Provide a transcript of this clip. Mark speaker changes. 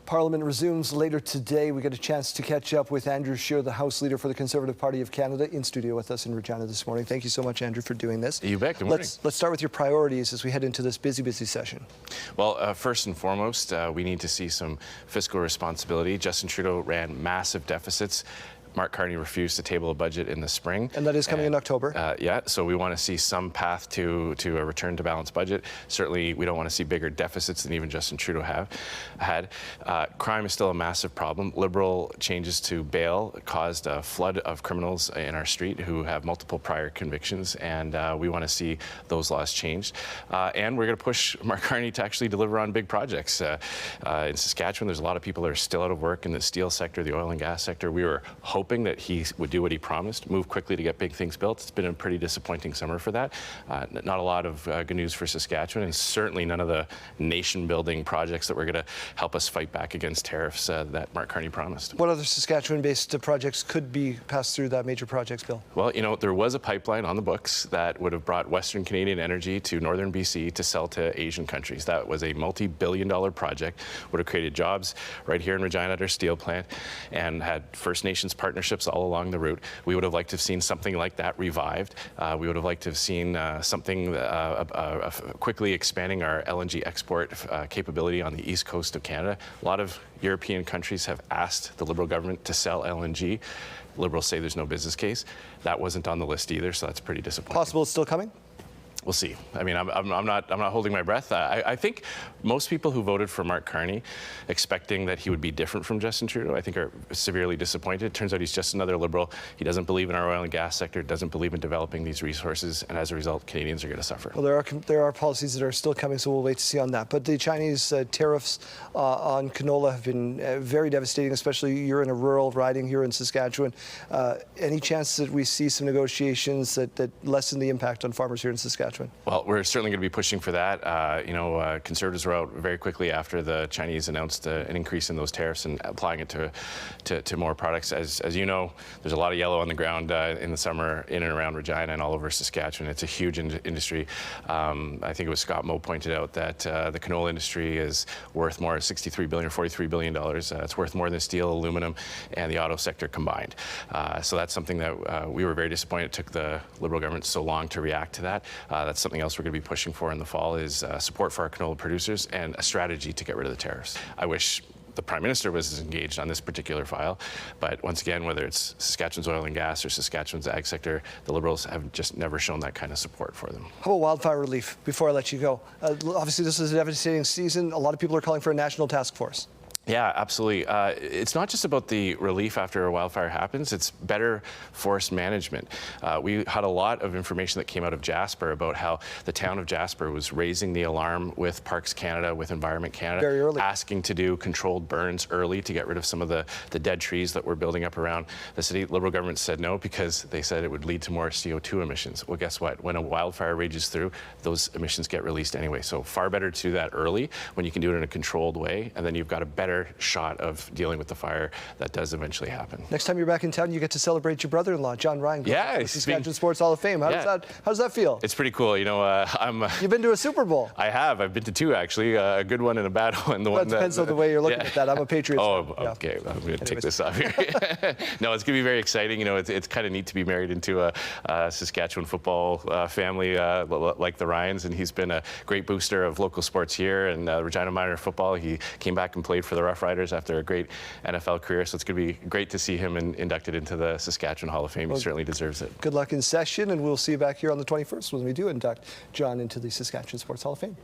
Speaker 1: Parliament resumes later today. We get a chance to catch up with Andrew Scheer, the House Leader for the Conservative Party of Canada, in studio with us in Regina this morning. Thank you so much, Andrew, for doing this.
Speaker 2: You bet. Good morning.
Speaker 1: Let's start with your priorities as we head into this busy session.
Speaker 2: Well, first and foremost, we need to see some fiscal responsibility. Justin Trudeau ran massive deficits. Mark Carney refused to table a budget in the spring.
Speaker 1: And that is coming in October.
Speaker 2: Yeah, so we want to see some path to a return to balanced budget. Certainly, we don't want to see bigger deficits than even Justin Trudeau had. Crime is still a massive problem. Liberal changes to bail caused a flood of criminals in our street who have multiple prior convictions, and we want to see those laws changed. And we're going to push Mark Carney to actually deliver on big projects. In Saskatchewan, there's a lot of people that are still out of work in the steel sector, the oil and gas sector. We were hoping that he would do what he promised, move quickly to get big things built. It's been a pretty disappointing summer for that. Not a lot of good news for Saskatchewan, and certainly none of the nation-building projects that were going to help us fight back against tariffs that Mark Carney promised.
Speaker 1: What other Saskatchewan-based projects could be passed through that major projects bill?
Speaker 2: Well, you know, there was a pipeline on the books that would have brought Western Canadian energy to northern BC to sell to Asian countries. That was a multi-billion-dollar project, would have created jobs right here in Regina at our steel plant, and had First Nations partnerships all along the route. We would have liked to have seen something like that revived. We would have liked to have seen something quickly expanding our LNG export capability on the east coast of Canada. A lot of European countries have asked the Liberal government to sell LNG. Liberals say there's no business case. That wasn't on the list either, so that's pretty disappointing.
Speaker 1: Possible it's still coming?
Speaker 2: We'll see. I mean, I'm not holding my breath. I think most people who voted for Mark Carney, expecting that he would be different from Justin Trudeau, I think are severely disappointed. Turns out he's just another Liberal. He doesn't believe in our oil and gas sector, doesn't believe in developing these resources, and as a result, Canadians are going to suffer.
Speaker 1: Well, there are policies that are still coming, so we'll wait to see on that. But the Chinese tariffs on canola have been very devastating, especially you're in a rural riding here in Saskatchewan. Any chance that we see some negotiations that lessen the impact on farmers here in Saskatchewan?
Speaker 2: Well, we're certainly going to be pushing for that. Conservatives were out very quickly after the Chinese announced an increase in those tariffs and applying it to more products. As you know, there's a lot of yellow on the ground in the summer in and around Regina and all over Saskatchewan. It's a huge industry. I think it was Scott Moe pointed out that the canola industry is worth more, $63 billion or $43 billion. It's worth more than steel, aluminum, and the auto sector combined. So that's something that we were very disappointed it took the Liberal government so long to react to that. That's something else we're going to be pushing for in the fall is support for our canola producers and a strategy to get rid of the tariffs. I wish the Prime Minister was engaged on this particular file, but once again, whether it's Saskatchewan's oil and gas or Saskatchewan's ag sector, the Liberals have just never shown that kind of support for them.
Speaker 1: How about wildfire relief, before I let you go? Obviously, this is a devastating season. A lot of people are calling for a national task force.
Speaker 2: Yeah, absolutely. It's not just about the relief after a wildfire happens, it's better forest management. We had a lot of information that came out of Jasper about how the town of Jasper was raising the alarm with Parks Canada, with Environment Canada,
Speaker 1: very early,
Speaker 2: asking to do controlled burns early to get rid of some of the dead trees that were building up around the city. Liberal government said no because they said it would lead to more CO2 emissions. Well, guess what? When a wildfire rages through, those emissions get released anyway. So far better to do that early when you can do it in a controlled way, and then you've got a better shot of dealing with the fire that does eventually happen.
Speaker 1: Next time you're back in town, you get to celebrate your brother-in-law, John Ryan.
Speaker 2: Yeah,
Speaker 1: Saskatchewan Sports Hall of Fame. How does that feel?
Speaker 2: It's pretty cool. You know,
Speaker 1: You've been to a Super Bowl.
Speaker 2: I have. I've been to two actually. A good one and a bad one.
Speaker 1: Well, it depends on the way you're looking at that. I'm a Patriots fan.
Speaker 2: Oh, okay. I'm going to take this off here. No, it's going to be very exciting. You know, it's kind of neat to be married into a Saskatchewan football family like the Ryans, and he's been a great booster of local sports here and Regina Minor football. He came back and played for the Rough Riders after a great NFL career, so it's going to be great to see him inducted into the Saskatchewan Hall of Fame. He certainly deserves it.
Speaker 1: Good luck in session, and we'll see you back here on the 21st when we do induct John into the Saskatchewan Sports Hall of Fame.